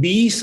20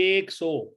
100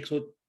100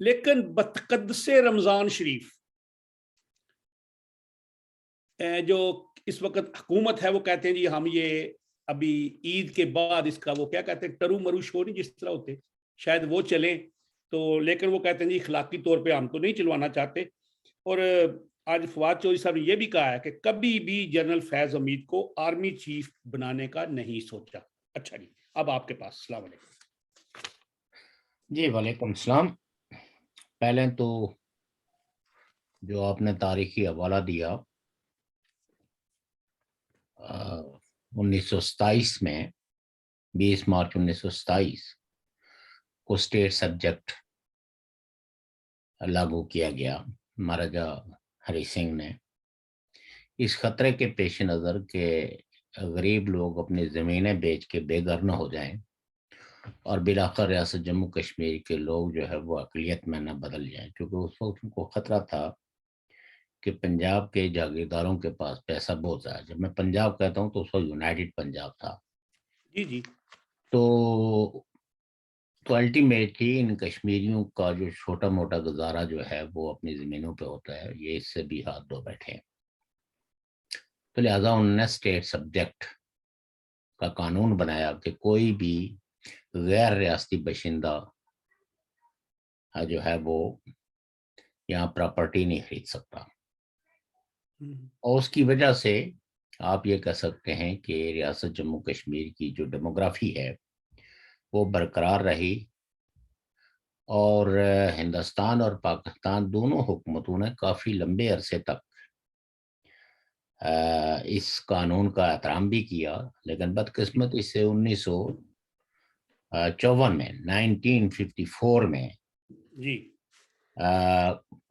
لیکن بتقدس رمضان شریف جو اس وقت حکومت ہے وہ کہتے ہیں جی ہم یہ ابھی عید کے بعد اس کا وہ کیا کہتے ہیں ٹرو مرو شو نہیں جس طرح ہوتے شاید وہ چلیں تو لیکن وہ کہتے ہیں جی اخلاقی طور پہ ہم تو نہیں چلوانا چاہتے. اور آج فواد چودھری صاحب نے یہ بھی کہا ہے کہ کبھی بھی جنرل فیض حمید کو آرمی چیف بنانے کا نہیں سوچا. اچھا جی اب آپ کے پاس. السلام علیکم. جی وعلیکم السلام. پہلے تو جو آپ نے تاریخی حوالہ دیا 1927 میں 20 مارچ 1927 کو اسٹیٹ سبجیکٹ لاگو کیا گیا مہاراجا ہری سنگھ نے اس خطرے کے پیش نظر کہ غریب لوگ اپنی زمینیں بیچ کے بے گھر نہ ہو جائیں اور بالآخر ریاست جموں کشمیر کے لوگ جو ہے وہ اقلیت میں نہ بدل جائیں, کیونکہ اس وقت ان کو خطرہ تھا کہ پنجاب کے جاگیرداروں کے پاس پیسہ بہت ہے. جب میں پنجاب کہتا ہوں تو اس وقت یونائٹڈ پنجاب تھا. جی جی تو الٹیمیٹلی ان کشمیریوں کا جو چھوٹا موٹا گزارا جو ہے وہ اپنی زمینوں پہ ہوتا ہے, یہ اس سے بھی ہاتھ دھو بیٹھے ہیں. تو لہٰذا انہوں نے اسٹیٹ سبجیکٹ کا قانون بنایا کہ کوئی بھی غیر ریاستی باشندہ جو ہے وہ یہاں پراپرٹی نہیں خرید سکتا. اور اس کی وجہ سے آپ یہ کہہ سکتے ہیں کہ ریاست جموں کشمیر کی جو ڈیموگرافی ہے وہ برقرار رہی, اور ہندوستان اور پاکستان دونوں حکومتوں نے کافی لمبے عرصے تک اس قانون کا احترام بھی کیا. لیکن بدقسمتی سے 1954 میں 1954 میں جی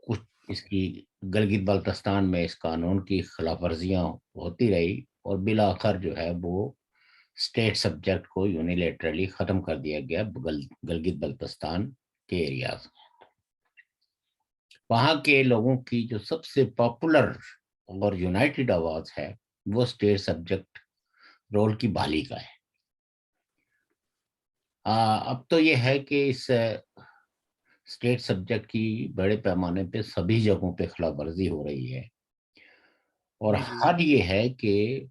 کچھ اس کی گلگت بلتستان میں اس قانون کی خلاف ورزیاں ہوتی رہی اور بالآخر جو ہے وہ اسٹیٹ سبجیکٹ کو یونیلیٹرلی ختم کر دیا گیا گلگت بلتستان کے ایریاز میں. وہاں کے لوگوں کی جو سب سے پاپولر اور یونائٹڈ آواز ہے وہ اسٹیٹ سبجیکٹ رول کی بحالی کا ہے. اب تو یہ ہے کہ اس اسٹیٹ سبجیکٹ کی بڑے پیمانے پہ سبھی جگہوں پہ خلاف ورزی ہو رہی ہے, اور حد یہ ہے کہ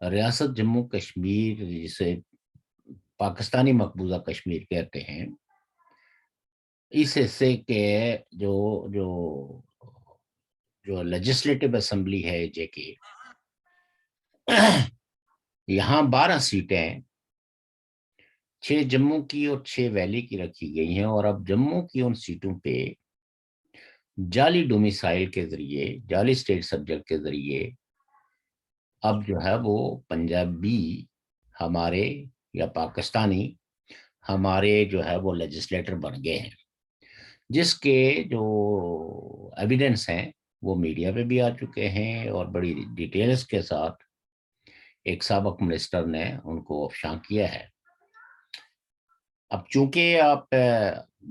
ریاست جموں کشمیر جسے پاکستانی مقبوضہ کشمیر کہتے ہیں, اس حصے کے جو جو جو لیجسلیٹو اسمبلی ہے جے کے, یہاں 12 سیٹیں 6 جموں کی اور 6 ویلی کی رکھی گئی ہیں. اور اب جموں کی ان سیٹوں پہ جعلی ڈومیسائل کے ذریعے, جعلی اسٹیٹ سبجیکٹ کے ذریعے اب جو ہے وہ پنجابی ہمارے یا پاکستانی ہمارے جو ہے وہ لیجسلیٹر بن گئے ہیں, جس کے جو ایویڈنس ہیں وہ میڈیا پہ بھی آ چکے ہیں اور بڑی ڈیٹیلز کے ساتھ ایک سابق منسٹر نے ان کو افشاں کیا ہے. اب چونکہ آپ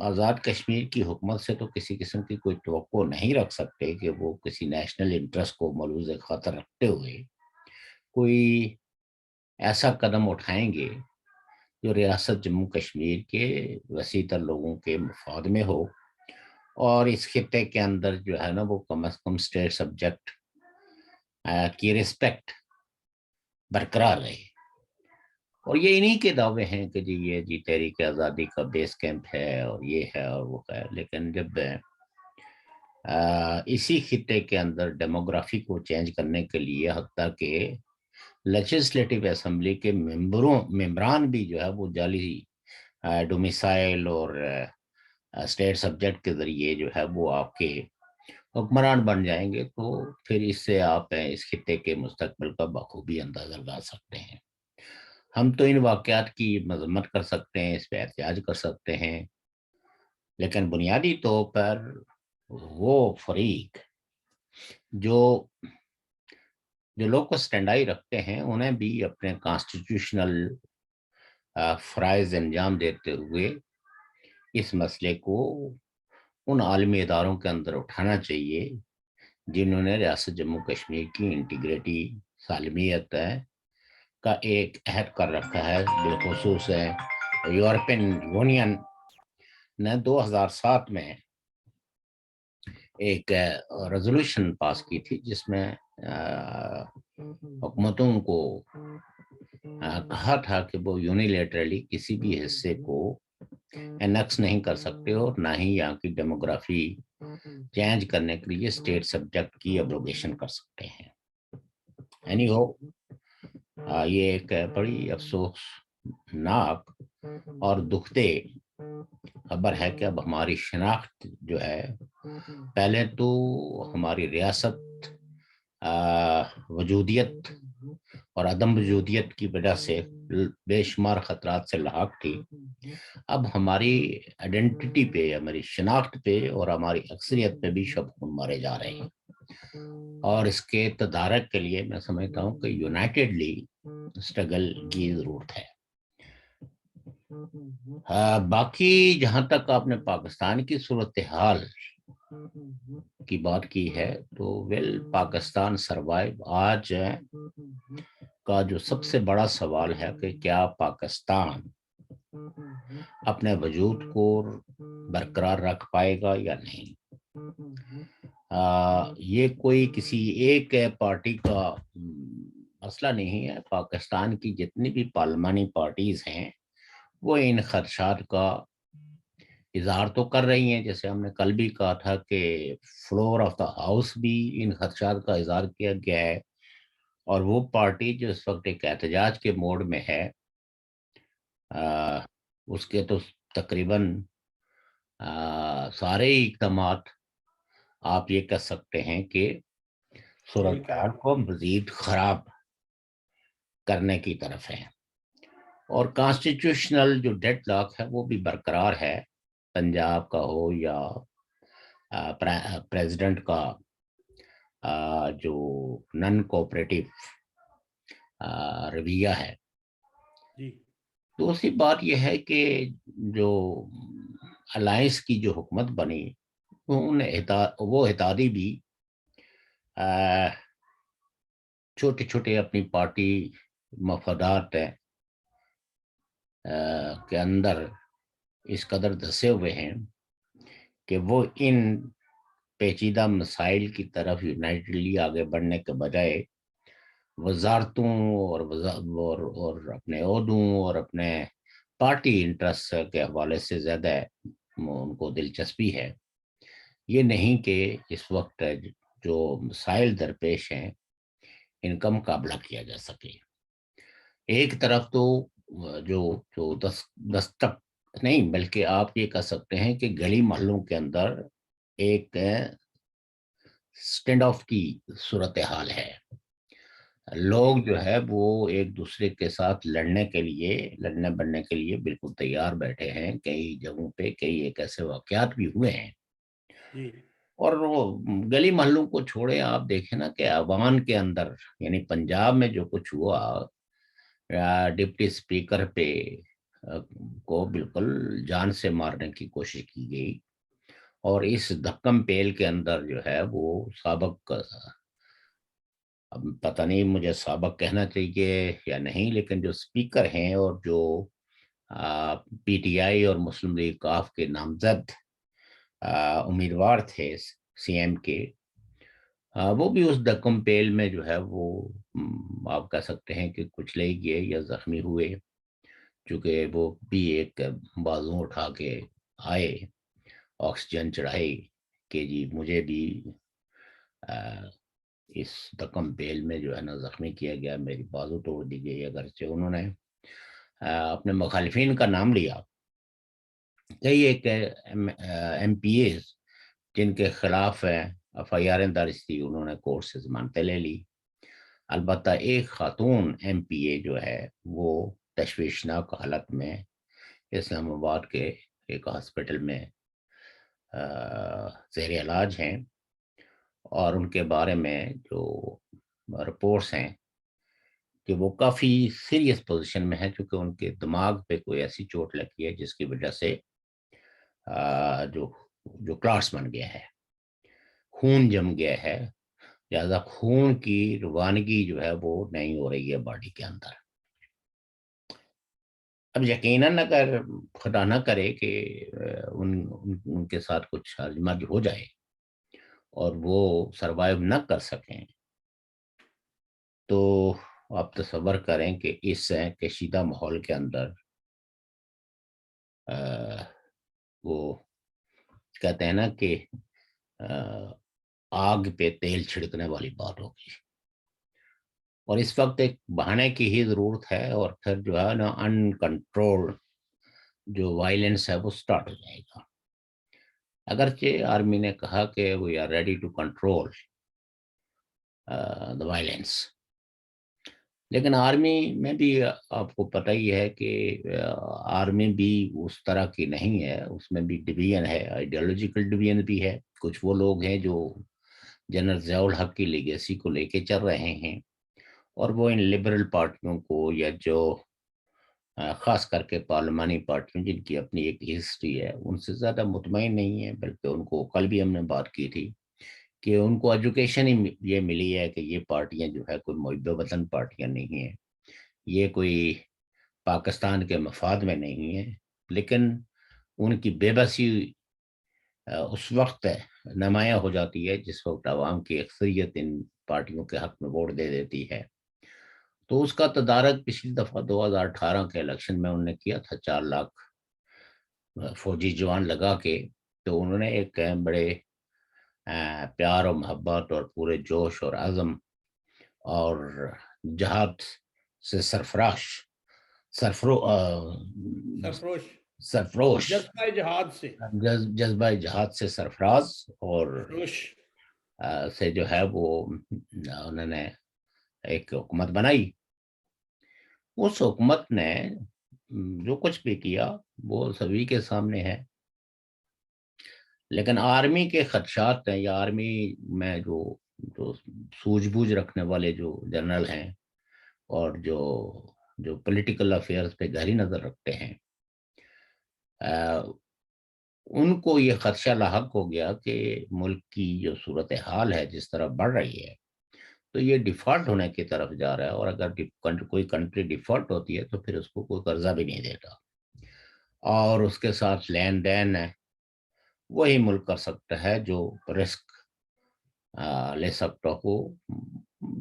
آزاد کشمیر کی حکومت سے تو کسی قسم کی کوئی توقع نہیں رکھ سکتے کہ وہ کسی نیشنل انٹرسٹ کو ملحوظ خاطر رکھتے ہوئے کوئی ایسا قدم اٹھائیں گے جو ریاست جموں کشمیر کے وسیع تر لوگوں کے مفاد میں ہو, اور اس خطے کے اندر جو ہے نا وہ کم از کم اسٹیٹ سبجیکٹ کی رسپیکٹ برقرار رہے. اور یہ انہی کے دعوے ہیں کہ جی یہ جی تحریک آزادی کا بیس کیمپ ہے اور یہ ہے اور وہ ہے, لیکن جب اسی خطے کے اندر ڈیموگرافی کو چینج کرنے کے لیے حتیٰ کہ لیجسلیٹو اسمبلی کے ممبران بھی جو ہے وہ جعلی ڈومیسائل اور اسٹیٹ سبجیکٹ کے ذریعے جو ہے وہ آپ کے حکمران بن جائیں گے, تو پھر اس سے آپ اس خطے کے مستقبل کا بخوبی اندازہ لگا سکتے ہیں. ہم تو ان واقعات کی مذمت کر سکتے ہیں, اس پہ احتجاج کر سکتے ہیں, لیکن بنیادی طور پر وہ فریق جو لوگ کو سٹینڈائی رکھتے ہیں انہیں بھی اپنے کانسٹیٹیوشنل فرائض انجام دیتے ہوئے اس مسئلے کو ان عالمی اداروں کے اندر اٹھانا چاہیے جنہوں نے ریاست جموں کشمیر کی انٹیگریٹی سالمیت کا ایک عہد کر رکھا ہے. بالخصوص یورپین یونین نے 2007 میں ایک ریزولوشن پاس کی تھی جس میں حکومتوں کو کہا تھا کہ وہ یونیلیٹرلی کسی بھی حصے کو انیکس نہیں کر سکتے اور نہ ہی یہاں کی ڈیموگرافی چینج کرنے کے لیے اسٹیٹ سبجیکٹ کی ابروگیشن کر سکتے ہیں. اینی ہو یہ ایک بڑی افسوسناک اور دکھدے خبر ہے کہ اب ہماری شناخت جو ہے، پہلے تو ہماری ریاست وجودیت اور عدم وجودیت کی وجہ سے بے شمار خطرات سے لاحق تھی، اب ہماری آئیڈینٹی پہ، ہماری شناخت پہ اور ہماری اکثریت پہ بھی شب خون مارے جا رہے ہیں. اور اس کے تدارک کے لیے میں سمجھتا ہوں کہ یونائٹڈلی اسٹرگل کی ضرورت ہے. باقی جہاں تک آپ نے پاکستان کی صورتحال کی بات کی ہے تو پاکستان سروائیو آج کا جو سب سے بڑا سوال ہے کہ کیا پاکستان اپنے وجود کو برقرار رکھ پائے گا یا نہیں. یہ کوئی کسی ایک پارٹی کا مسئلہ نہیں ہے. پاکستان کی جتنی بھی پارلیمانی پارٹیز ہیں وہ ان خدشات کا اظہار تو کر رہی ہیں. جیسے ہم نے کل بھی کہا تھا کہ فلور آف دا ہاؤس بھی ان خدشات کا اظہار کیا گیا ہے، اور وہ پارٹی جو اس وقت ایک احتجاج کے موڈ میں ہے اس کے تو تقریباً سارے اقدامات آپ یہ کہہ سکتے ہیں کہ صورتحال کو مزید خراب کرنے کی طرف ہے. اور کانسٹیٹیوشنل جو ڈیڈ لاک ہے وہ بھی برقرار ہے، پنجاب کا ہو یا پریزیڈنٹ کا جو نن کوپریٹو رویہ ہے. دوسری بات یہ ہے کہ جو الائنس کی جو حکومت بنی وہ اتحادی بھی چھوٹے چھوٹے اپنی پارٹی مفادات کے اندر اس قدر دھسے ہوئے ہیں کہ وہ ان پیچیدہ مسائل کی طرف یونائٹڈلی آگے بڑھنے کے بجائے وزارتوں اور اپنے عہدوں اور اپنے پارٹی انٹرسٹ کے حوالے سے زیادہ ان کو دلچسپی ہے یہ نہیں کہ اس وقت جو مسائل درپیش ہیں ان کا مقابلہ کیا جا سکے. ایک طرف تو جو دستک نہیں بلکہ آپ یہ کہہ سکتے ہیں کہ گلی محلوں کے اندر ایک اسٹینڈ آف کی صورتحال ہے. لوگ جو ہے وہ ایک دوسرے کے ساتھ لڑنے بڑھنے کے لیے بالکل تیار بیٹھے ہیں. کئی جگہوں پہ کئی ایک ایسے واقعات بھی ہوئے ہیں. اور وہ گلی محلوں کو چھوڑے آپ دیکھیں نا کہ عوام کے اندر، یعنی پنجاب میں جو کچھ ہوا، ڈپٹی اسپیکر پہ کو بالکل جان سے مارنے کی کوشش کی گئی. اور اس دھکم پیل کے اندر جو ہے وہ سابق، اب پتہ نہیں مجھے سابق کہنا چاہیے یا نہیں، لیکن جو اسپیکر ہیں اور جو پی ٹی آئی اور مسلم لیگ کاف کے نامزد امیدوار تھے سی ایم کے، وہ بھی اس دھکم پیل میں جو ہے وہ آپ کہہ سکتے ہیں کہ کچلے گئے یا زخمی ہوئے، چونکہ وہ بھی ایک بازو اٹھا کے آئے، آکسیجن چڑھائی کہ جی مجھے بھی اس دھکم پیل میں جو ہے نا زخمی کیا گیا، میری بازو توڑ دی گئی. اگرچہ انہوں نے اپنے مخالفین کا نام لیا، کئی ایک ایم پی ایز جن کے خلاف ایف آئی آر درج تھی انہوں نے کورٹ سے ضمانتیں لے لی. البتہ ایک خاتون ایم پی اے جو ہے وہ تشویشناک حالت میں اسلام آباد کے ایک ہاسپٹل میں زیر علاج ہیں، اور ان کے بارے میں جو رپورٹس ہیں کہ وہ کافی سیریس پوزیشن میں ہے، چونکہ ان کے دماغ پہ کوئی ایسی چوٹ لگی ہے جس کی وجہ سے جو کلاٹس بن گیا ہے، خون جم گیا ہے، لہذا خون کی روانگی جو ہے وہ نہیں ہو رہی ہے باڈی کے اندر. اب یقیناً اگر خدا نہ کرے کہ ان کے ساتھ کچھ ہرج مرج ہو جائے اور وہ سروائیو نہ کر سکیں تو آپ تصور کریں کہ اس کشیدہ ماحول کے اندر وہ کہتے ہیں نا کہ آگ پہ تیل چھڑکنے والی بات ہوگی، اور اس وقت ایک بہانے کی ہی ضرورت ہے، اور پھر جو ہے نا انکنٹرول جو وائلنس ہے وہ سٹارٹ ہو جائے گا۔ اگرچہ آرمی نے کہا کہ we are ready to control the violence, لیکن آرمی میں بھی آپ کو پتہ ہی ہے کہ آرمی بھی اس طرح کی نہیں ہے، اس میں بھی ڈویژن ہے، آئیڈیالوجیکل ڈویژن بھی ہے۔ کچھ وہ لوگ ہیں جو جنرل ضیاء الحق کی لیگیسی کو لے کے چل رہے ہیں، اور وہ ان لبرل پارٹیوں کو، یا جو خاص کر کے پارلیمانی پارٹیوں جن کی اپنی ایک ہسٹری ہے، ان سے زیادہ مطمئن نہیں ہے، بلکہ ان کو کل بھی ہم نے بات کی تھی کہ ان کو ایجوکیشن ہی یہ ملی ہے کہ یہ پارٹیاں جو ہے کوئی محب وطن پارٹیاں نہیں ہیں، یہ کوئی پاکستان کے مفاد میں نہیں ہے، لیکن ان کی بے بسی اس وقت نمایاں ہو جاتی ہے جس وقت عوام کی اکثریت ان پارٹیوں کے حق میں ووٹ دے دیتی ہے۔ تو اس کا تدارک پچھلی دفعہ 2018 کے الیکشن میں انہوں نے کیا تھا، 4 لاکھ فوجی جوان لگا کے، تو انہوں نے ایک بڑے پیار و محبت اور پورے جوش اور عزم اور جہاد سے سرفروش سرفروش جذبہ جہاد سے جذبہ جہاد سے سرفراز اور سرفروش سے جو ہے وہ انہوں نے ایک حکومت بنائی۔ اس حکومت نے جو کچھ بھی کیا وہ سبھی کے سامنے ہے، لیکن آرمی کے خدشات ہیں، یا آرمی میں جو سوجھ بوجھ رکھنے والے جو جنرل ہیں اور جو پولیٹیکل افیئرز پہ گہری نظر رکھتے ہیں، ان کو یہ خدشہ لاحق ہو گیا کہ ملک کی جو صورتحال ہے جس طرح بڑھ رہی ہے تو یہ ڈیفالٹ ہونے کی طرف جا رہا ہے، اور اگر کوئی کنٹری ڈیفالٹ ہوتی ہے تو پھر اس کو کوئی قرضہ بھی نہیں دیتا، اور اس کے ساتھ لین دین ہے وہی ملک کر سکتا ہے جو رسک لے سکتا ہو۔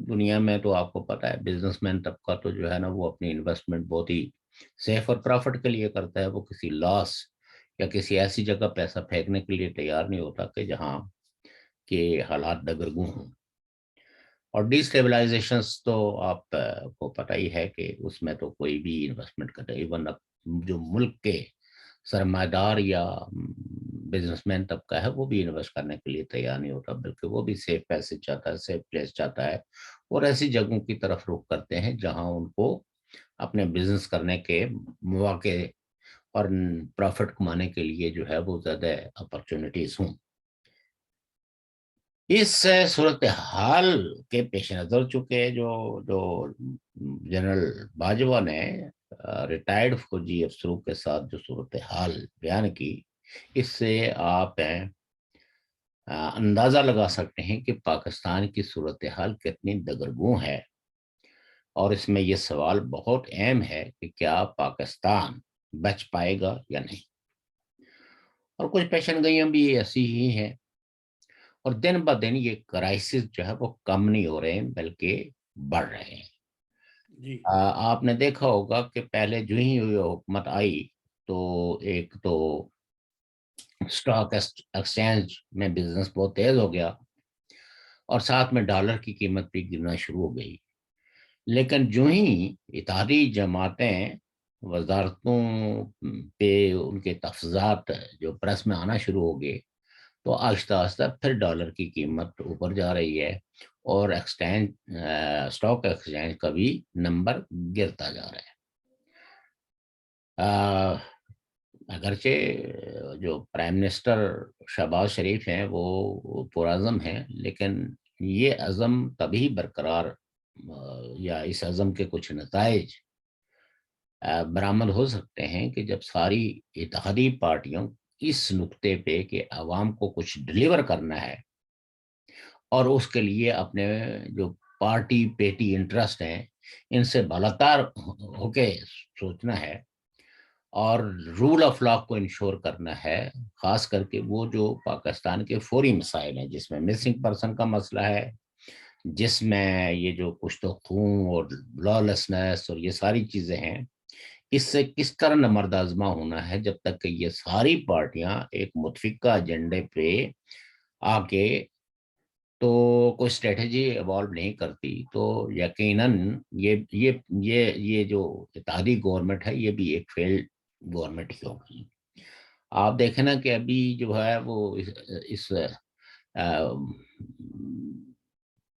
دنیا میں تو آپ کو پتا ہے بزنس مین طبقہ تو جو ہے نا وہ اپنی انویسٹمنٹ بہت ہی سیف اور پرافٹ کے لیے کرتا ہے، وہ کسی لاس یا کسی ایسی جگہ پیسہ پھینکنے کے لیے تیار نہیں ہوتا کہ جہاں کے حالات دگرگوں ہوں۔ اور ڈی اسٹیبلائزیشنس تو آپ کو پتہ ہی ہے کہ اس میں تو کوئی بھی انویسٹمنٹ کرتا ہے، ایون جو ملک کے سرمایہ دار یا بزنس مین طبقہ ہے وہ بھی انویسٹ کرنے کے لیے تیار نہیں ہوتا، بلکہ وہ بھی سیف پیسے چاہتا ہے، سیف پلیس چاہتا ہے، اور ایسی جگہوں کی طرف رخ کرتے ہیں جہاں ان کو اپنے بزنس کرنے کے مواقع اور پروفٹ کمانے کے لیے جو ہے وہ زیادہ اپرچونٹیز ہوں۔ اس صورتحال کے پیش نظر چکے جو جنرل باجوہ نے ریٹائرڈ فوجی افسروں کے ساتھ جو صورتحال بیان کی، اس سے آپ اندازہ لگا سکتے ہیں کہ پاکستان کی صورتحال کتنی دگرگوں ہے، اور اس میں یہ سوال بہت اہم ہے کہ کیا پاکستان بچ پائے گا یا نہیں۔ اور کچھ پیشن گوئیاں بھی ایسی ہی ہیں، اور دن بہ دن یہ کرائسس جو ہے وہ کم نہیں ہو رہے ہیں بلکہ بڑھ رہے ہیں۔ جی آپ نے دیکھا ہوگا کہ پہلے جو ہی حکومت آئی تو ایک تو اسٹاک ایکسچینج میں بزنس بہت تیز ہو گیا، اور ساتھ میں ڈالر کی قیمت بھی گرنا شروع ہو گئی، لیکن جو ہی اتحادی جماعتیں وزارتوں پہ ان کے تحفظات جو پریس میں آنا شروع ہو گئے تو آہستہ آہستہ پھر ڈالر کی قیمت اوپر جا رہی ہے، اور اسٹاک ایکسچینج کا بھی نمبر گرتا جا رہا ہے۔ اگرچہ جو پرائم منسٹر شہباز شریف ہیں وہ پرعزم ہیں، لیکن یہ عزم تبھی برقرار یا اس عزم کے کچھ نتائج برآمد ہو سکتے ہیں کہ جب ساری اتحادی پارٹیوں اس نقطے پہ کہ عوام کو کچھ ڈلیور کرنا ہے اور اس کے لیے اپنے جو پارٹی پیٹی انٹرسٹ ہیں ان سے بالاتر ہو کے سوچنا ہے، اور رول آف لا کو انشور کرنا ہے، خاص کر کے وہ جو پاکستان کے فوری مسائل ہیں جس میں مسنگ پرسن کا مسئلہ ہے، جس میں یہ جو کشت و خون اور لا لیسنس اور یہ ساری چیزیں ہیں، اس سے کس طرح نمرد آزما ہونا ہے جب تک کہ یہ ساری پارٹیاں ایک متفقہ ایجنڈے پہ آ کے تو کوئی اسٹریٹجی ایوالو نہیں کرتی، تو یقیناً یہ جو اتحادی گورنمنٹ ہے یہ بھی ایک فیلڈ گورنمنٹ ہی ہوگی۔ آپ دیکھیں نا کہ ابھی جو ہے وہ اس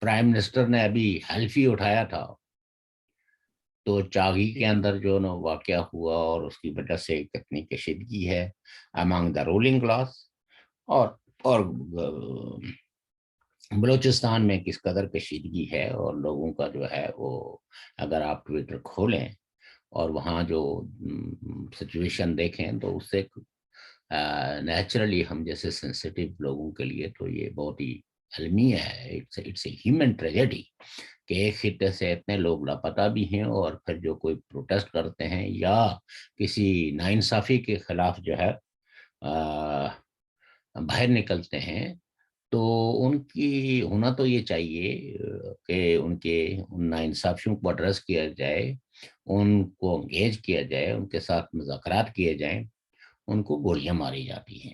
پرائم منسٹر نے ابھی حلفی اٹھایا تھا، تو چاغی کے اندر جو نا واقعہ ہوا اور اس کی وجہ سے کتنی کشیدگی ہے امانگ دا رولنگ کلاس، اور بلوچستان میں کس قدر کشیدگی ہے، اور لوگوں کا جو ہے وہ اگر آپ ٹویٹر کھولیں اور وہاں جو سچویشن دیکھیں تو اس سے نیچرلی ہم جیسے سینسیٹیو لوگوں کے لیے تو یہ بہت ہی المیہ ہے، اٹس اے ہیومن ٹریجڈی کہ ایک خطے سے اتنے لوگ لاپتہ بھی ہیں، اور پھر جو کوئی پروٹیسٹ کرتے ہیں یا کسی ناانصافی کے خلاف جو ہے باہر نکلتے ہیں، تو ان کی ہونا تو یہ چاہیے کہ ان ناانصافیوں کو ایڈریس کیا جائے، ان کو انگیج کیا جائے، ان کے ساتھ مذاکرات کیے جائیں، ان کو گولیاں ماری جاتی ہیں۔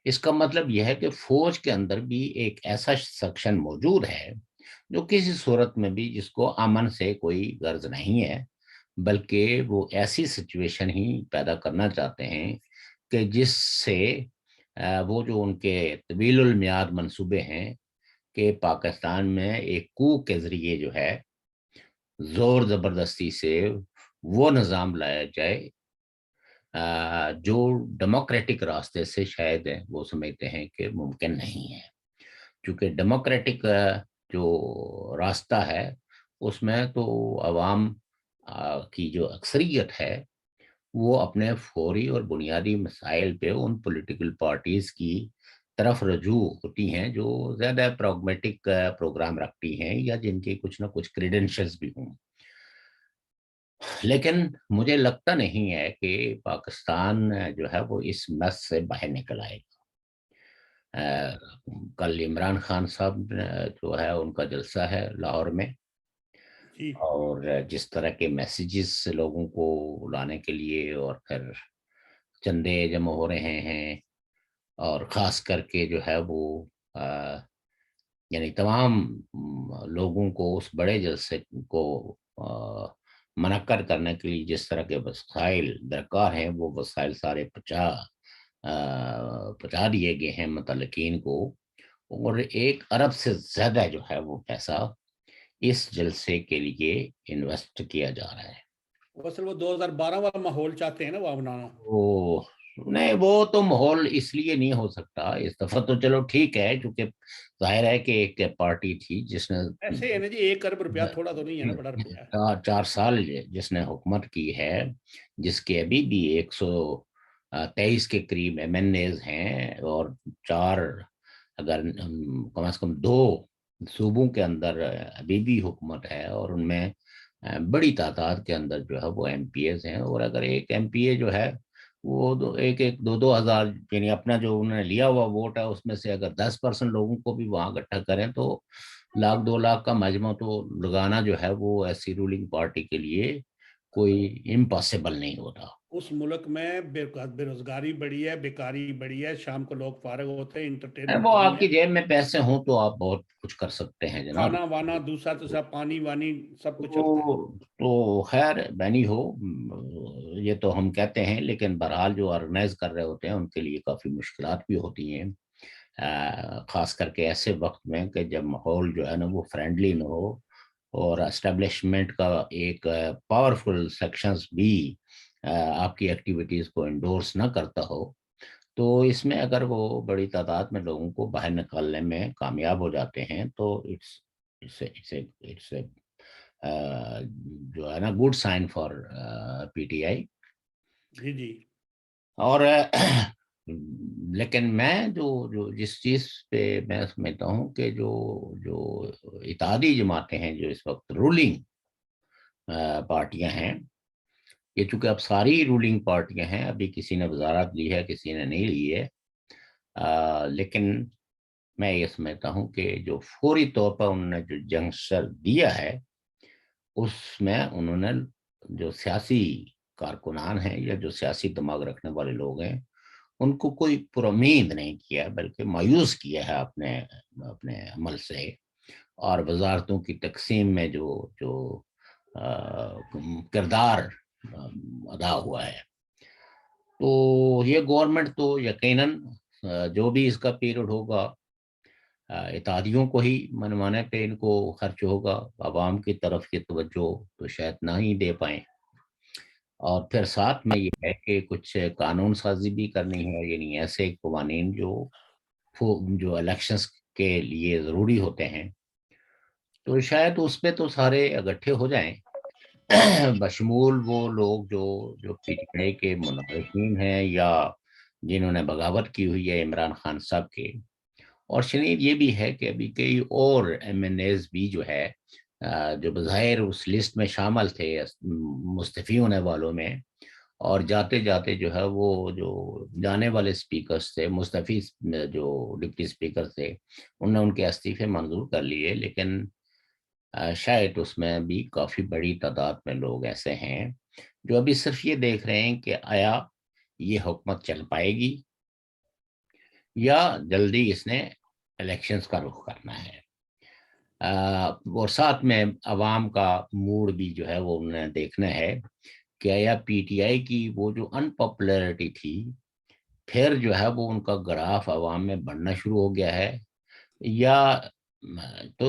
اس کا مطلب یہ ہے کہ فوج کے اندر بھی ایک ایسا سیکشن موجود ہے جو کسی صورت میں بھی جس کو امن سے کوئی غرض نہیں ہے، بلکہ وہ ایسی سچویشن ہی پیدا کرنا چاہتے ہیں کہ جس سے وہ جو ان کے طویل المیاد منصوبے ہیں کہ پاکستان میں ایک کو کے ذریعے جو ہے زور زبردستی سے وہ نظام لایا جائے جو ڈیموکریٹک راستے سے شاید وہ سمجھتے ہیں کہ ممکن نہیں ہے، کیونکہ ڈیموکریٹک جو راستہ ہے اس میں تو عوام کی جو اکثریت ہے وہ اپنے فوری اور بنیادی مسائل پہ ان پولیٹیکل پارٹیز کی طرف رجوع ہوتی ہیں جو زیادہ پراگمیٹک پروگرام رکھتی ہیں یا جن کے کچھ نہ کچھ کریڈنشلز بھی ہوں۔ لیکن مجھے لگتا نہیں ہے کہ پاکستان جو ہے وہ اس مس سے باہر نکل آئے گا۔ کل عمران خان صاحب جو ہے ان کا جلسہ ہے لاہور میں، جی اور جس طرح کے میسیجز لوگوں کو لانے کے لیے اور پھر چندے جمع ہو رہے ہیں، اور خاص کر کے جو ہے وہ یعنی تمام لوگوں کو اس بڑے جلسے کو منعقد کرنے کے لیے جس طرح کے وسائل درکار ہیں وہ وسائل سارے پہنچا دیے گئے ہیں متعلقین کو، اور 1 ارب سے زیادہ جو ہے وہ پیسہ اس جلسے کے لیے انویسٹ کیا جا رہا ہے۔ اصل وہ 2012 والا ماحول چاہتے ہیں نا وہ بنانا۔ وہ نہیں، وہ تو ماحول اس لیے نہیں ہو سکتا اس دفعہ، تو چلو ٹھیک ہے، کیونکہ ظاہر ہے کہ ایک پارٹی تھی جس نے ایسے ہے نا جی 1 ارب روپیہ تھوڑا تو نہیں ہے نا، بڑا روپیہ ہے۔ 4 سال جس نے حکومت کی ہے، جس کے ابھی بھی 123 کے قریب MNAs ہیں، اور 4 اگر کم از کم 2 صوبوں کے اندر ابھی بھی حکومت ہے، اور ان میں بڑی تعداد کے اندر جو ہے وہ MPAs ہیں، اور اگر ایک MPA جو ہے وہ دو ہزار یعنی اپنا جو انہوں نے لیا ہوا ووٹ ہے اس میں سے اگر 10% لوگوں کو بھی وہاں اکٹھا کریں تو 1,00,000-2,00,000 کا مجمع تو لگانا جو ہے وہ ایسی رولنگ پارٹی کے لیے کوئی امپاسبل نہیں ہوتا۔ اس ملک میں بے روزگاری بڑی ہے، بیکاری بڑی ہے، شام کو لوگ فارغ ہوتے ہیں، انٹرٹینمنٹ وہ نہیں آپ ہے، کی جیب میں پیسے ہوں تو آپ بہت کچھ کر سکتے ہیں جناب۔ کھانا وانا دوسرا پانی وانی سب کچھ چلتا ہے۔ تو خیر بینی ہو، یہ تو ہم کہتے ہیں، لیکن بہرحال جو آرگنائز کر رہے ہوتے ہیں ان کے لیے کافی مشکلات بھی ہوتی ہیں، خاص کر کے ایسے وقت میں کہ جب ماحول جو ہے نا وہ فرینڈلی نہ ہو، اور اسٹیبلشمنٹ کا ایک پاورفل سیکشنز بھی آپ کی ایکٹیویٹیز کو انڈورس نہ کرتا ہو، تو اس میں اگر وہ بڑی تعداد میں لوگوں کو باہر نکالنے میں کامیاب ہو جاتے ہیں تو اٹس جو ہے نا گڈ سائن فار PTI۔ جی جی اور لیکن میں جو جس چیز پہ میں سمجھتا ہوں کہ جو اتحادی جماعتیں ہیں جو اس وقت رولنگ پارٹیاں ہیں، یہ چونکہ اب ساری رولنگ پارٹیاں ہیں، ابھی کسی نے وزارت لی ہے کسی نے نہیں لی ہے، لیکن میں یہ سمجھتا ہوں کہ جو فوری طور پر انہوں نے جو جنگ سر دیا ہے اس میں انہوں نے جو سیاسی کارکنان ہیں یا جو سیاسی دماغ رکھنے والے لوگ ہیں ان کو کوئی پرامید نہیں کیا بلکہ مایوس کیا ہے اپنے عمل سے، اور وزارتوں کی تقسیم میں جو کردار ادا ہوا ہے، تو یہ گورنمنٹ تو یقیناً جو بھی اس کا پیریڈ ہوگا اتحادیوں کو ہی منوانے پہ ان کو خرچ ہوگا، عوام کی طرف کی توجہ تو شاید نہ ہی دے پائیں، اور پھر ساتھ میں یہ ہے کہ کچھ قانون سازی بھی کرنی ہے، یعنی ایسے قوانین جو الیکشنز کے لیے ضروری ہوتے ہیں، تو شاید اس پہ تو سارے اکٹھے ہو جائیں بشمول وہ لوگ جو پی ٹی آئی کے منافقین ہیں یا جنہوں نے بغاوت کی ہوئی ہے عمران خان صاحب کے، اور شنید یہ بھی ہے کہ ابھی کئی اور ایم این ایز بھی جو ہے جو بظاہر اس لسٹ میں شامل تھے مستعفی ہونے والوں میں، اور جاتے جاتے جو ہے وہ جو جانے والے سپیکرز تھے، مستعفی جو ڈپٹی سپیکر تھے، انہوں نے ان کے استعفے منظور کر لیے، لیکن شاید اس میں بھی کافی بڑی تعداد میں لوگ ایسے ہیں جو ابھی صرف یہ دیکھ رہے ہیں کہ آیا یہ حکومت چل پائے گی یا جلدی اس نے الیکشنز کا رخ کرنا ہے، اور ساتھ میں عوام کا موڈ بھی جو ہے وہ انہیں دیکھنا ہے کہ آیا پی ٹی آئی کی وہ جو ان پاپولیرٹی تھی پھر جو ہے وہ ان کا گراف عوام میں بڑھنا شروع ہو گیا ہے، یا تو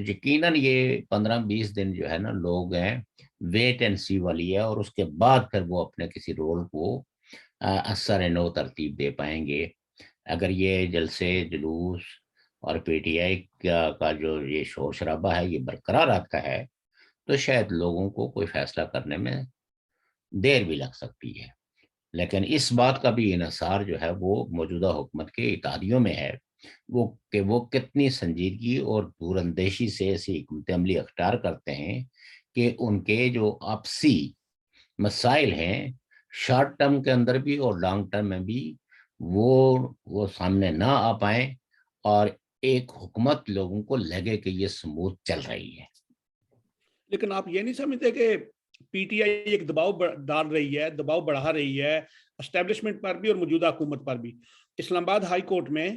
یقیناً یہ 15-20 دن جو ہے نا لوگ ہیں ویٹ اینڈ سی والی ہے، اور اس کے بعد پھر وہ اپنے کسی رول کو اثر نو ترتیب دے پائیں گے۔ اگر یہ جلسے جلوس اور پی ٹی آئی کا جو یہ شور شرابہ ہے یہ برقرار رکھتا ہے تو شاید لوگوں کو کوئی فیصلہ کرنے میں دیر بھی لگ سکتی ہے، لیکن اس بات کا بھی انحصار جو ہے وہ موجودہ حکومت کے اتحادیوں میں ہے کہ وہ کتنی سنجیدگی اور دور اندیشی سے ایسی حکمت عملی اختیار کرتے ہیں کہ ان کے جو آپسی مسائل ہیں شارٹ ٹرم کے اندر بھی اور لانگ ٹرم میں بھی وہ سامنے نہ آ پائیں، اور ایک حکومت لوگوں کو لگے کہ یہ سموتھ چل رہی ہے۔ لیکن آپ یہ نہیں سمجھتے کہ پی ٹی آئی ایک دباؤ ڈال رہی ہے، دباؤ بڑھا رہی ہے اسٹیبلشمنٹ پر بھی اور موجودہ حکومت پر بھی؟ اسلام آباد ہائی کورٹ میں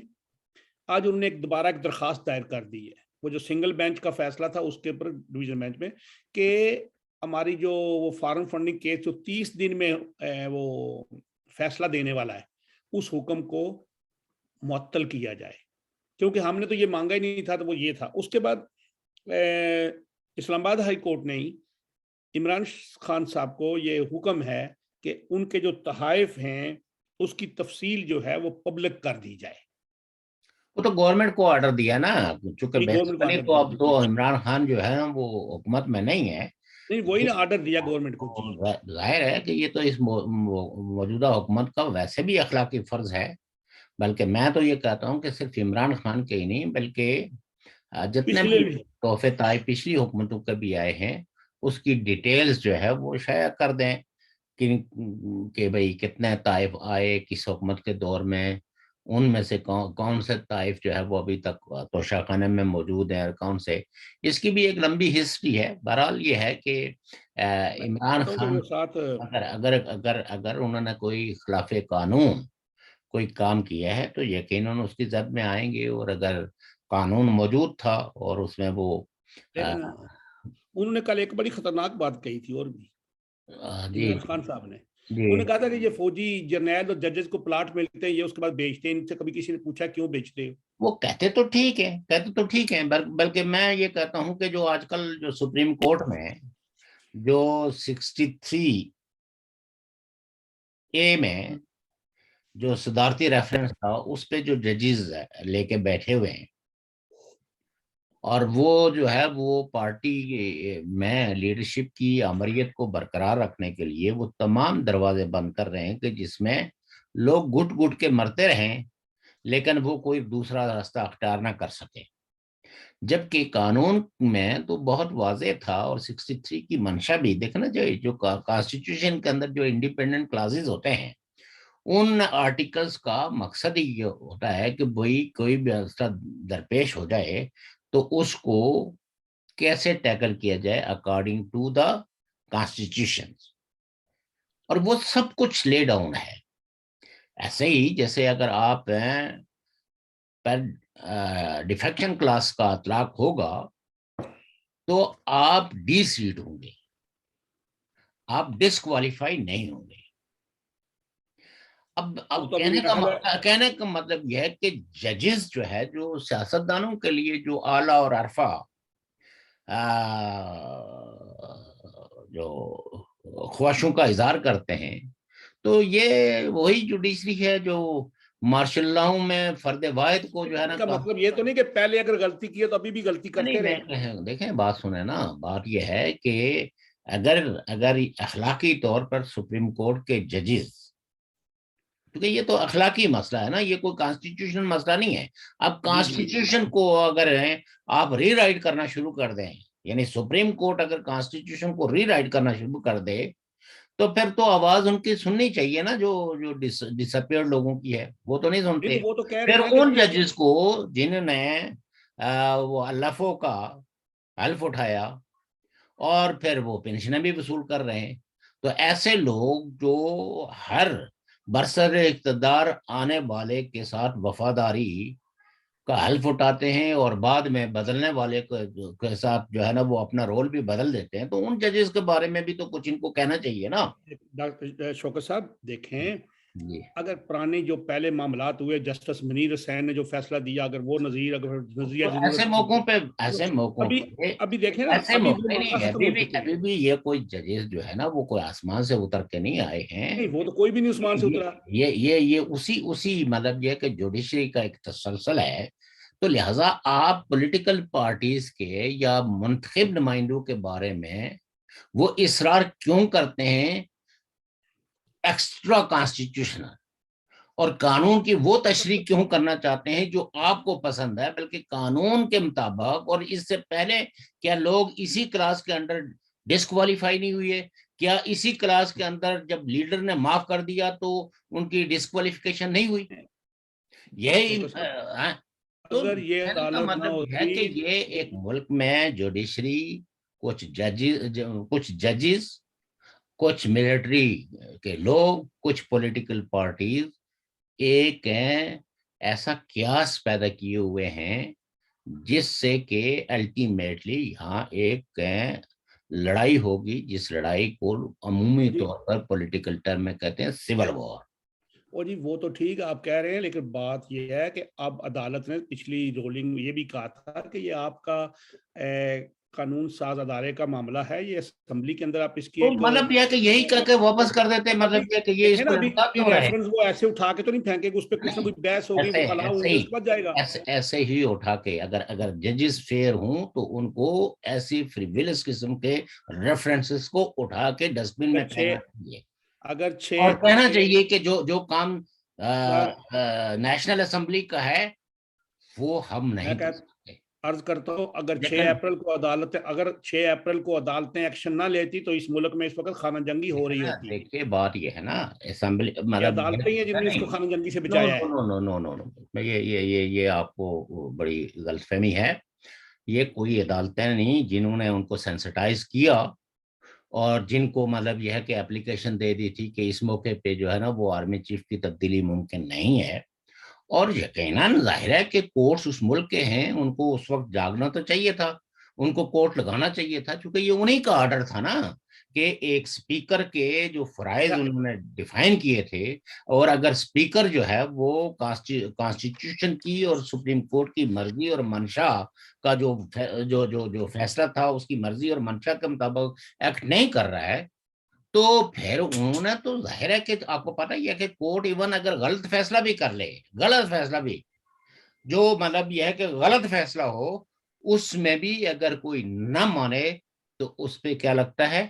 آج انہوں نے دوبارہ ایک درخواست دائر کر دی ہے، وہ جو سنگل بینچ کا فیصلہ تھا اس کے اوپر ڈویژن بینچ میں، کہ ہماری جو وہ فارم فنڈنگ کیس جو 30 دن میں وہ فیصلہ دینے والا ہے اس حکم کو معطل کیا جائے، کیونکہ ہم نے تو یہ مانگا ہی نہیں تھا، تو وہ یہ تھا۔ اس کے بعد اسلام آباد ہائی کورٹ نے عمران خان صاحب کو یہ حکم ہے کہ ان کے جو تحائف ہیں اس کی تفصیل جو ہے وہ پبلک کر دی جائے۔ وہ تو گورنمنٹ کو آرڈر دیا نا، چونکہ گورنمنٹ کو بیسیکلی آرڈر تو دیا اب تو عمران خان جو ہے وہ حکومت میں نہیں ہے، نہیں، وہی نا آرڈر دیا گورنمنٹ کو جی۔ ظاہر ہے کہ یہ تو اس موجودہ حکومت کا ویسے بھی اخلاقی فرض ہے، بلکہ میں تو یہ کہتا ہوں کہ صرف عمران خان کے ہی نہیں بلکہ جتنے پچھلے بھی تحفے طائف پچھلی حکومتوں کے بھی آئے ہیں اس کی ڈیٹیلز جو ہے وہ شائع کر دیں کہ بھئی کتنے طائف آئے کس حکومت کے دور میں، ان میں سے کون سے طائف جو ہے وہ ابھی تک توشہ خانے میں موجود ہیں اور کون سے، اس کی بھی ایک لمبی ہسٹری ہے۔ بہرحال یہ ہے کہ عمران خان اگر انہوں نے کوئی خلاف قانون کوئی کام کیا ہے تو یقیناً اس کی زد میں آئیں گے، اور اگر قانون موجود تھا اور اس میں وہ لیکن انہوں نے کل ایک بڑی خطرناک بات کہی تھی، اور بھی جی عمران خان صاحب نے جی انہوں نے کہا تھا کہ یہ فوجی جرنیل اور ججز کو پلاٹ ملتے ہیں یہ اس کے بعد بیچتے ہیں، ان سے کبھی کسی نے پوچھا کیوں بیچتے ہو؟ وہ کہتے تو ٹھیک ہے بلکہ میں یہ کہتا ہوں کہ جو آج کل جو سپریم کورٹ میں جو 63A میں جو صدارتی ریفرنس تھا اس پہ جو ججز لے کے بیٹھے ہوئے ہیں، اور وہ جو ہے وہ پارٹی میں لیڈرشپ کی آمریت کو برقرار رکھنے کے لیے وہ تمام دروازے بند کر رہے ہیں کہ جس میں لوگ گھٹ گھٹ کے مرتے رہیں لیکن وہ کوئی دوسرا راستہ اختیار نہ کر سکے۔ جبکہ قانون میں تو بہت واضح تھا، اور 63 کی منشا بھی دیکھنا چاہیے، جو کانسٹیٹیوشن کے اندر جو انڈیپینڈنٹ کلازز ہوتے ہیں، ان آرٹیکلز کا مقصد ہی یہ ہوتا ہے کہ بھئی کوئی بھی مسئلہ درپیش ہو جائے تو اس کو کیسے ٹیکل کیا جائے اکارڈنگ ٹو دا کانسٹیٹیوشن، اور وہ سب کچھ لے ڈاؤن ہے۔ ایسے ہی جیسے اگر آپ ڈیفیکشن کلاس کا اطلاق ہوگا تو آپ ڈی سیٹ ہوں گے، آپ ڈسکوالیفائی نہیں ہوں گے۔ اب تو ابھی میرا خیال ہے کہنے کا مطلب یہ ہے کہ ججز جو ہے، جو سیاستدانوں کے لیے جو اعلیٰ اور عرفہ جو خواہشوں کا اظہار کرتے ہیں، تو یہ وہی جوڈیشری ہے جو مارشل لاؤں میں فرد واحد کو جو ہے نا، کا مطلب یہ تو نہیں کہ پہلے اگر غلطی کی ہے تو ابھی بھی غلطی کرتے رہے۔ نہیں، دیکھیں بات سنیں نا، بات یہ ہے کہ اگر اخلاقی طور پر سپریم کورٹ کے ججز، کیونکہ یہ تو اخلاقی مسئلہ ہے نا، یہ کوئی کانسٹیٹیوشن مسئلہ نہیں ہے۔ اب کانسٹیٹیوشن کو اگر آپ ری رائٹ کرنا شروع کر دیں، یعنی سپریم کورٹ اگر کانسٹیٹیوشن کو ری رائٹ کرنا شروع کر دے، تو پھر تو آواز ان کی سننی چاہیے نا، جو ڈس اپیئر لوگوں کی ہے، وہ تو نہیں سنتے۔ وہ تو کہہ پھر رہے ہیں ان کہ ججز کو جنہوں نے وہ الفوں کا حلف اٹھایا اور پھر وہ پینشنیں بھی وصول کر رہے ہیں، تو ایسے لوگ جو ہر برسر اقتدار آنے والے کے ساتھ وفاداری کا حلف اٹھاتے ہیں اور بعد میں بدلنے والے کے ساتھ جو ہے نا وہ اپنا رول بھی بدل دیتے ہیں، تو ان ججز کے بارے میں بھی تو کچھ ان کو کہنا چاہیے نا۔ ڈاکٹر شوکت صاحب دیکھیں، جی، اگر پرانے جو پہلے معاملات ہوئے، جسٹس منیر حسین نے جو فیصلہ دیا، اگر وہ نظریہ تو ایسے موقعوں ابھی پہ ابھی دیکھیں نا، ابھی وہ نہیں، معاملہ ختم ہو چکے ہیں۔ ابھی بھی یہ کوئی ججز جو ہے نا وہ کوئی آسمان سے اتر کے نہیں آئے ہیں۔ نہیں، وہ تو کوئی بھی نہیں عثمان سے اترا۔ یہ اسی مطلب یہ کہ جوڈیشری کا ایک تسلسل ہے، تو لہٰذا آپ پولیٹیکل پارٹیز کے یا منتخب نمائندوں کے بارے میں وہ اصرار کیوں کرتے ہیں ایکسٹرا کانسٹیٹیوشنل، اور قانون کی وہ تشریح کیوں کرنا چاہتے ہیں جو آپ کو پسند ہے، بلکہ قانون کے مطابق؟ اور اس سے پہلے کیا لوگ اسی کلاس کے اندر ڈسکوالیفائی نہیں ہوئے؟ کیا اسی کلاس کے اندر جب لیڈر نے معاف کر دیا تو ان کی ڈسکوالیفیکیشن نہیں ہوئی؟ یہی تو اگر یہ کہنے کا عدالت نہ مطلب یہ ہے ہوتی، کہ یہ ایک ملک میں جوڈیشری، کچھ ججز، کچھ ملٹری کے لوگ، کچھ پولیٹیکل پارٹیز ایک ایسا قیاس پیدا کیے ہوئے ہیں جس سے کہ الٹیمیٹلی یہاں ایک لڑائی ہوگی، جس لڑائی کو عمومی طور پر پولیٹیکل ٹرم میں کہتے ہیں سول وار۔ اور جی وہ تو ٹھیک آپ کہہ رہے ہیں، لیکن بات یہ ہے کہ اب عدالت نے پچھلی رولنگ میں یہ بھی کہا تھا کہ یہ آپ کا قانون ساز ادارے کا معاملہ ہے، یہ اسمبلی کے اندر آپ اس کی تو ایک مطلب یہ کہ یہی کہہ کے واپس کر دیتے، مطلب یہ کہ یہ اس دیکھیں نا، کو ابھی لٹکا کیوں رہے؟ ریفرنس وہ ایسے اٹھا کے تو نہیں پھینکے گا، اس پہ کچھ نہ کچھ بحث ہوگی، وہ کلا ہوں گے، اس کے بعد جائے گا۔ ایسے ہی اٹھا کے اگر ججز فیئر ہوں تو ان کو ایسی فریولس قسم کے ریفرنسز کو اٹھا کے ڈسٹ بن میں پھینکنا چاہیے، اگر اور چھ کہنا چاہیے کہ جو کام نیشنل اسمبلی کا ہے وہ ہم نہیں کر سکتے۔ عرض کرتا ہوں، اگر 6 اپریل کو عدالتیں ایکشن نہ لیتی تو اس ملک میں اس وقت خانہ جنگی ہو رہی ہوتی۔ دیکھیے بات یہ ہے نا، اسمبلی یہ مطلب عدالتیں ہی ہیں جنہوں نے اس کو خانہ جنگی سے نو بچایا ہے۔ نو نو نو نو نو یہ آپ کو بڑی غلط فہمی ہے۔ یہ کوئی عدالتیں نہیں جنہوں نے ان کو سینسٹائز کیا اور جن کو مطلب یہ ہے کہ اپلیکیشن دے دی تھی کہ اس موقع پہ جو ہے نا وہ آرمی چیف کی تبدیلی ممکن نہیں ہے، اور یقیناً ظاہر ہے کہ کورٹس اس ملک کے ہیں، ان کو اس وقت جاگنا تو چاہیے تھا، ان کو کورٹ لگانا چاہیے تھا، کیونکہ یہ انہی کا آرڈر تھا نا کہ ایک سپیکر کے جو فرائض انہوں نے ڈیفائن کیے تھے، اور اگر سپیکر جو ہے وہ کانسٹیٹیوشن کی اور سپریم کورٹ کی مرضی اور منشا کا جو فیصلہ تھا اس کی مرضی اور منشا کے مطابق ایکٹ نہیں کر رہا ہے، تو پھر انہوں نے تو ظاہر ہے کہ آپ کو پتہ ہی ہے کہ کورٹ ایون اگر غلط فیصلہ بھی کر لے، غلط فیصلہ بھی، جو مطلب یہ ہے کہ غلط فیصلہ ہو، اس میں بھی اگر کوئی نہ مانے تو اس پہ کیا لگتا ہے؟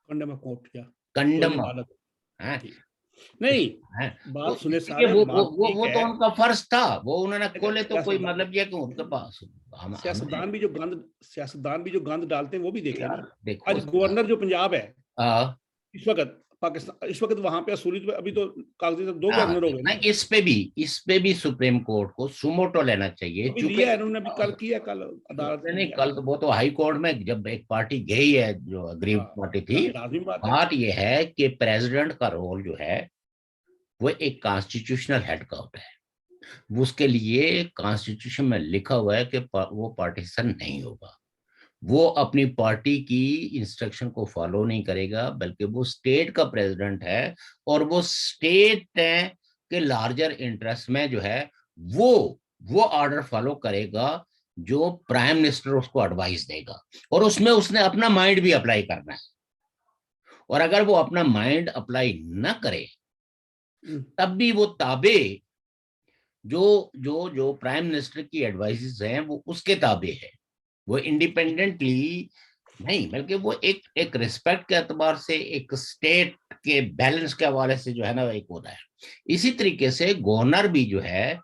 کنڈم کورٹ کیا کنڈم۔ نہیں ہیں تو بات سنے اس لیے سارے بات ٹھیک وہ تو ہے، ان کا فرض تھا، وہ انہوں نے کھولے تو کوئی سیاستدان مطلب یہ کہ ان کے پاس ہمیں سیاستدان بھی جو گند ڈالتے ہیں وہ بھی دیکھیں نا. یار دیکھو آج گورنر جو پنجاب ہے آ، اس وقت پاکستان، اس وقت وہاں پہ اصولی طور پہ ابھی تو کاغذی طور پہ 2 گورنر ہو گئے نا. اس پہ بھی سپریم کورٹ کو سوموٹو لینا چاہیے، ابھی لیا ہے چونکہ انہوں نے، ابھی کل کیا، کل عدالت میں نہیں لیا. کل تو وہ تو ہائی کورٹ میں جب ایک پارٹی گئی ہے جو اگریو پارٹی تھی. لازمی بات ہے. بات یہ ہے کہ پریزیڈنٹ کا رول جو ہے وہ ایک کانسٹیٹیوشنل ہیڈ کا ہوتا ہے، اس کے لیے کانسٹیٹیوشن میں لکھا ہوا ہے کہ وہ پارٹیشن نہیں ہوگا، وہ اپنی پارٹی کی انسٹرکشن کو فالو نہیں کرے گا، بلکہ وہ اسٹیٹ کا پریزیڈنٹ ہے اور وہ اسٹیٹ کے لارجر انٹرسٹ میں جو ہے وہ آرڈر فالو کرے گا جو پرائم منسٹر اس کو ایڈوائز دے گا، اور اس میں اس نے اپنا مائنڈ بھی اپلائی کرنا ہے، اور اگر وہ اپنا مائنڈ اپلائی نہ کرے تب بھی وہ تابع جو پرائم منسٹر کی ایڈوائزز ہیں وہ اس کے تابع ہے، وہ انڈیپینڈنٹلی نہیں، بلکہ وہ ایک ریسپیکٹ کے اعتبار سے ایک اسٹیٹ کے بیلنس کے حوالے سے جو ہے نا ایک ہوتا ہے. اسی طریقے سے گورنر بھی جو ہے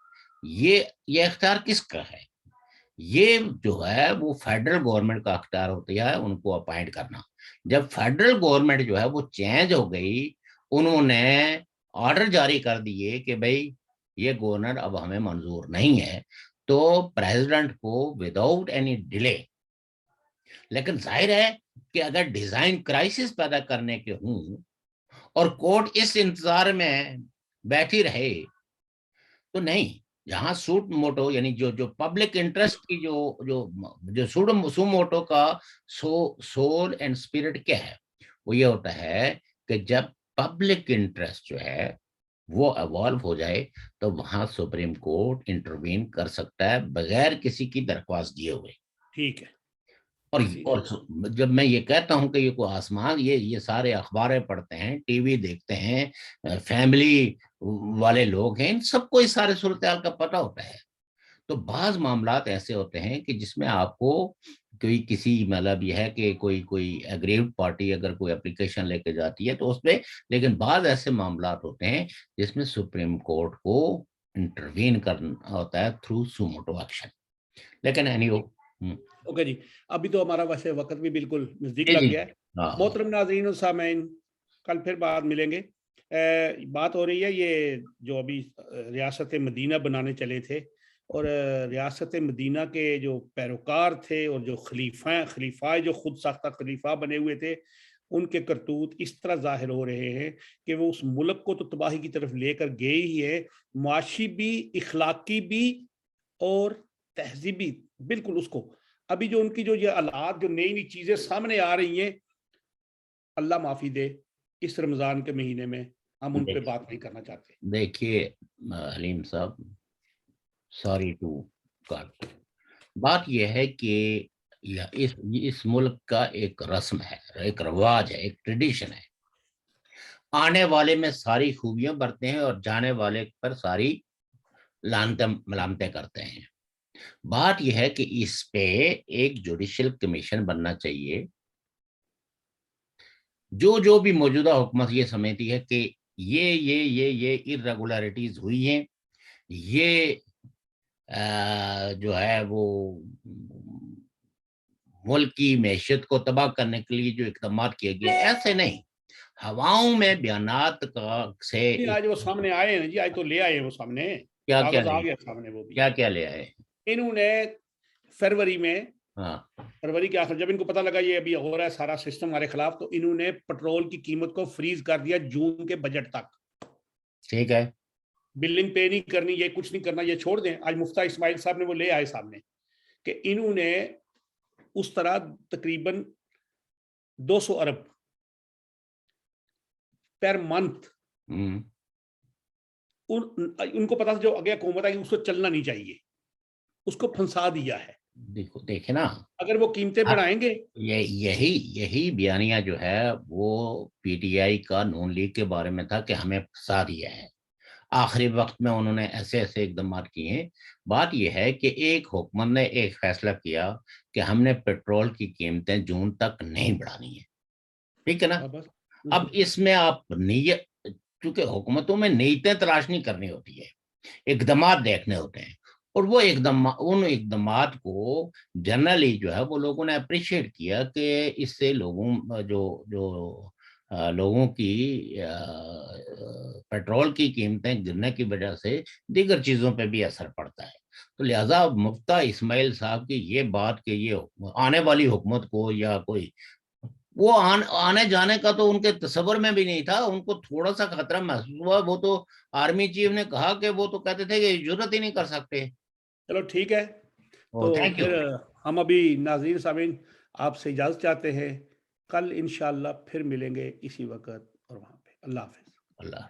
یہ اختیار کس کا ہے؟ یہ جو ہے وہ فیڈرل گورنمنٹ کا اختیار ہوتا ہے ان کو اپائنٹ کرنا. جب فیڈرل گورنمنٹ جو ہے وہ چینج ہو گئی، انہوں نے آرڈر جاری کر دیے کہ بھئی یہ گورنر اب ہمیں منظور نہیں ہے، تو پریزیڈنٹ کو وداؤٹ اینی ڈیلے، لیکن ظاہر ہے کہ اگر ڈیزائن کرائسس پیدا کرنے کے ہوں اور کورٹ اس انتظار میں بیٹھی رہے تو نہیں، جہاں سوٹ موٹو یعنی جو پبلک انٹرسٹ کی جو سو موٹو کا سول اینڈ اسپرٹ کیا ہے، وہ یہ ہوتا ہے کہ جب پبلک انٹرسٹ جو ہے وہ ایوالو ہو جائے تو وہاں سپریم کورٹ انٹروین کر سکتا ہے بغیر کسی کی درخواست دیے ہوئے. ٹھیک ہے. اور جب میں یہ کہتا ہوں کہ یہ کوئی آسمان، یہ سارے اخباریں پڑھتے ہیں، ٹی وی دیکھتے ہیں، فیملی والے لوگ ہیں، ان سب کو اس سارے صورتحال کا پتہ ہوتا ہے. تو بعض معاملات ایسے ہوتے ہیں کہ جس میں آپ کو کوئی کسی مطلب یہ ہے کہ کوئی اگریوڈ پارٹی اگر کوئی اپلیکیشن لے کے جاتی ہے تو اس پہ، لیکن بعض ایسے معاملات ہوتے ہیں جس میں سپریم کورٹ کو انٹروین کرنا ہوتا ہے تھرو سوموٹو ایکشن. لیکن اوکے جی، ابھی تو ہمارا ویسے وقت بھی بالکل نزدیک جی لگ جی گیا ہے. محترم ناظرین و سامعین، کل پھر بعد ملیں گے. بات ہو رہی ہے یہ جو ابھی ریاست مدینہ بنانے چلے تھے، اور ریاست مدینہ کے جو پیروکار تھے اور جو خلیفہ جو خود ساختہ خلیفہ بنے ہوئے تھے، ان کے کرتوت اس طرح ظاہر ہو رہے ہیں کہ وہ اس ملک کو تو تباہی کی طرف لے کر گئے ہی ہے، معاشی بھی، اخلاقی بھی اور تہذیبی، بالکل اس کو. ابھی جو ان کی جو یہ آلات، جو نئی نئی چیزیں سامنے آ رہی ہیں، اللہ معافی دے، اس رمضان کے مہینے میں ہم ان پہ بات نہیں کرنا چاہتے. دیکھیے حلیم صاحب، سوری ٹو کٹ، بات یہ ہے کہ اس ملک کا ایک رسم ہے، ایک رواج ہے، ایک ٹریڈیشن ہے. آنے والے میں ساری خوبیاں برتے ہیں اور جانے والے پر ساری لانتیں ملامتیں کرتے ہیں. بات یہ ہے کہ اس پہ ایک جوڈیشل کمیشن بننا چاہیے. جو بھی موجودہ حکومت یہ سمجھتی ہے کہ یہ irregularities ہوئی ہیں، یہ جو ہے وہ ملک کی معیشت کو تباہ کرنے کے لیے جو اقدامات کیے گئے، ایسے نہیں ہواؤں میں بیانات کا سے آج وہ سامنے آئے ہیں جی، آج تو لے آئے ہیں وہ سامنے، کیا کاغذ آ گیا سامنے. وہ بھی کیا لے آئے انہوں نے فروری میں، ہاں فروری کے آخر جب ان کو پتا لگا یہ ابھی ہو رہا ہے سارا سسٹم ہمارے خلاف، تو انہوں نے پٹرول کی قیمت کو فریز کر دیا جون کے بجٹ تک. ٹھیک ہے، بلنگ پے نہیں کرنی، یہ کچھ نہیں کرنا، یہ چھوڑ دیں. آج مفتہ اسماعیل صاحب نے وہ لے آئے سامنے کہ انہوں نے اس طرح تقریباً 200 ارب پر منتھ ان کو پتا تھا جو آگے حکومت آئی اس کو چلنا نہیں چاہیے، اس کو پھنسا دیا ہے. دیکھیں نا، اگر وہ قیمتیں بڑھائیں گے، یہی بیانیہ جو ہے وہ پی ٹی آئی کا نون لیگ کے بارے میں تھا کہ ہمیں پھنسا دیا ہے. آخری وقت میں انہوں نے ایسے اقدامات کیے ہیں. بات یہ ہے کہ ایک حکومت نے ایک فیصلہ کیا کہ ہم نے پیٹرول کی قیمتیں جون تک نہیں بڑھانی ہے، ٹھیک ہے نا. اب اس میں آپ نیت، چونکہ حکومتوں میں نیتیں تلاش نہیں کرنی ہوتی ہے، اقدامات دیکھنے ہوتے ہیں، اور وہ ان اقدامات کو جنرلی جو ہے وہ لوگوں نے اپریشیٹ کیا کہ اس سے لوگوں کی پیٹرول کی قیمتیں گرنے کی وجہ سے دیگر چیزوں پہ بھی اثر پڑتا ہے۔ تو لہٰذا مفتیٰ اسماعیل صاحب کی یہ بات کہ یہ آنے والی حکومت کو یا کوئی وہ آنے جانے کا تو ان کے تصور میں بھی نہیں تھا، ان کو تھوڑا سا خطرہ محسوس ہوا، وہ تو آرمی چیف نے کہا کہ وہ تو کہتے تھے کہ جرات ہی نہیں کر سکتے۔ چلو ٹھیک ہے، تو تھینک یو۔ پھر ہم ابھی ناظرین سامعین آپ سے اجازت چاہتے ہیں، کل انشاءاللہ پھر ملیں گے اسی وقت اور وہاں پہ۔ اللہ حافظ۔ اللہ